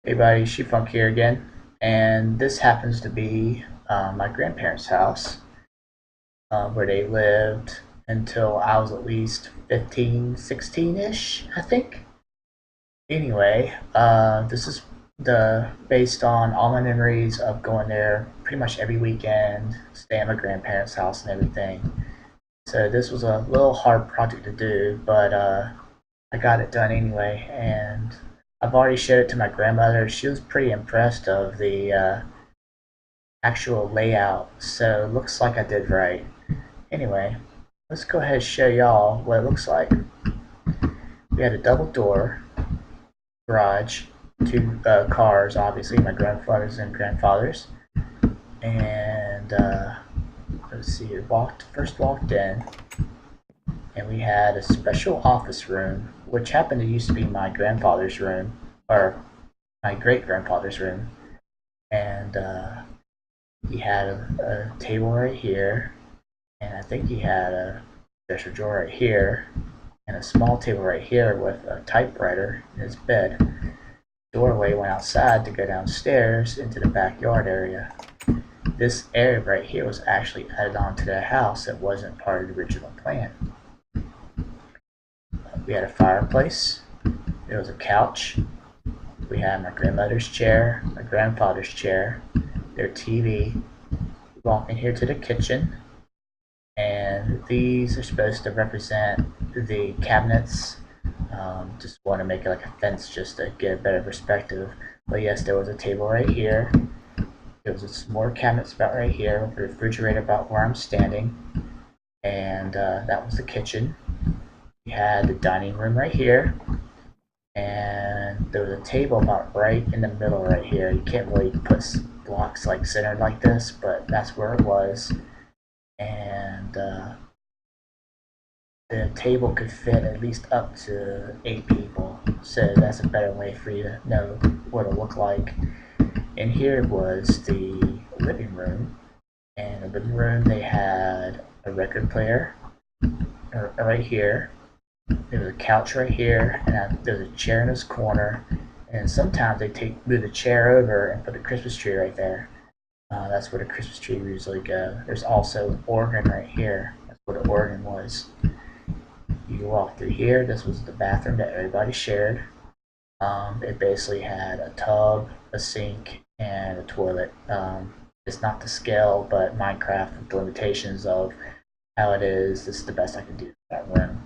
Hey buddy, Funk here again, and this happens to be my grandparents' house where they lived until I was at least 15, 16-ish, I think. Anyway, this is the based on all my memories of going there pretty much every weekend, staying at my grandparents' house and everything. So this was a little hard project to do, but I got it done anyway, and I've already showed it to my grandmother. She was pretty impressed of the actual layout, so it looks like I did right. Anyway, let's go ahead and show y'all what it looks like. We had a double door garage, two cars, obviously my grandfather's and grandfather's, and let's see, first walked in, and we had a special office room, which happened to used to be my grandfather's room, or my great grandfather's room, and he had a table right here, and I think he had a dresser drawer right here, and a small table right here with a typewriter in his bed. Doorway went outside to go downstairs into the backyard area. This area right here was actually added on to the house. It wasn't part of the original plan. We had a fireplace. There was a couch. We had my grandmother's chair, my grandfather's chair, their TV. We walk in here to the kitchen, and these are supposed to represent the cabinets. Just want to make it like a fence just to get a better perspective. But yes, there was a table right here. There was some more cabinets about right here, with a refrigerator about where I'm standing, and that was the kitchen. We had the dining room right here, and there was a table about right in the middle right here. You can't really put blocks like centered like this, but that's where it was. And the table could fit at least up to 8 people, so that's a better way for you to know what it looked like. And here was the living room. And in the living room, they had a record player right here. There was a couch right here, and there was a chair in this corner. And sometimes they move the chair over and put the Christmas tree right there. That's where the Christmas tree usually go. There's also an organ right here. That's where the organ was. You walk through here. This was the bathroom that everybody shared. It basically had a tub, a sink, and a toilet. It's not to scale, but Minecraft with the limitations of how it is, this is the best I can do for that room.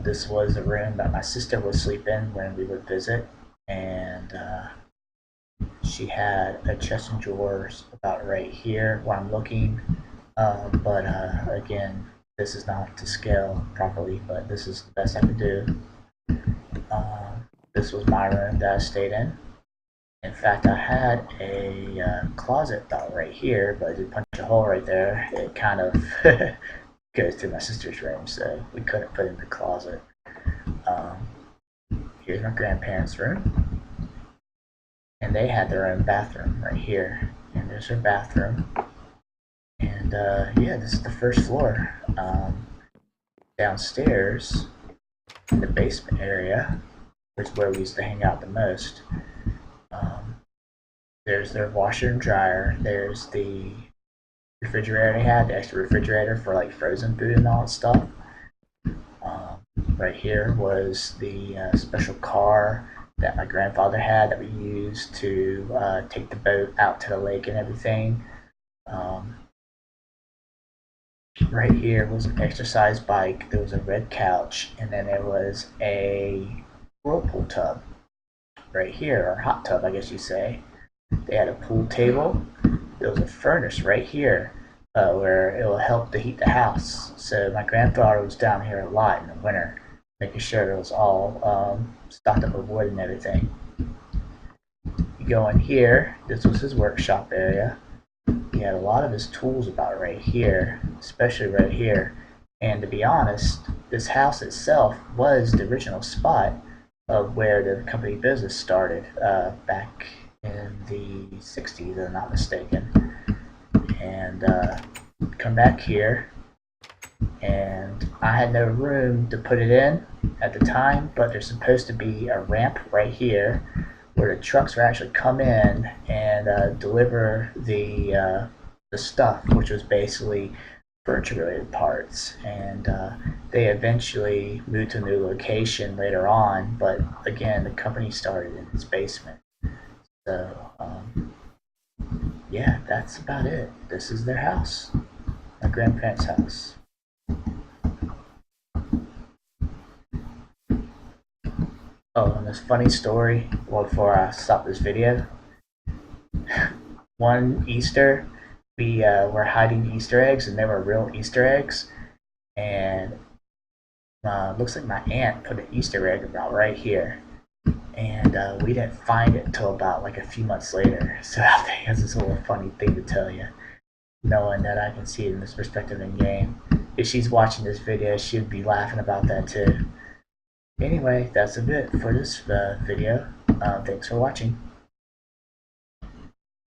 This was the room that my sister would sleep in when we would visit, and she had a chest and drawers about right here where I'm looking. But again, this is not to scale properly, but this is the best I could do. This was my room that I stayed in. In fact, I had a closet about right here, but I did punch a hole right there. It kind of goes to my sister's room, so we couldn't put it in the closet. Here's my grandparents' room, and they had their own bathroom right here. And there's their bathroom. And yeah, this is the first floor. Downstairs, in the basement area, which is where we used to hang out the most. Um, there's their washer and dryer. There's the refrigerator they had, the extra refrigerator for like frozen food and all that stuff. Right here was the special car that my grandfather had that we used to take the boat out to the lake and everything. Um, right here was an exercise bike. There was a red couch, and then there was a whirlpool tub right here, or hot tub, I guess you say. They had a pool table. There was a furnace right here where it will help to heat the house. So my grandfather was down here a lot in the winter, making sure it was all stocked up with wood and everything. You go in here. This was his workshop area. He had a lot of his tools about right here, especially right here. And to be honest, this house itself was the original spot of where the company business started back in the 60s, if I'm not mistaken. And come back here. and I had no room to put it in at the time, but there's supposed to be a ramp right here where the trucks would actually come in and deliver the stuff, which was basically furniture related parts. And they eventually moved to a new location later on, but again, the company started in its basement. So yeah, that's about it. This is their house, my grandparents' house. Oh, and this funny story. Well, before I stop this video, one Easter, we were hiding Easter eggs, and they were real Easter eggs. And looks like my aunt put an Easter egg about right here, and we didn't find it until about like a few months later. So I think that's this little funny thing to tell you, knowing that I can see it in this perspective in game. If she's watching this video, she'd be laughing about that too. Anyway, that's a bit for this video. Thanks for watching.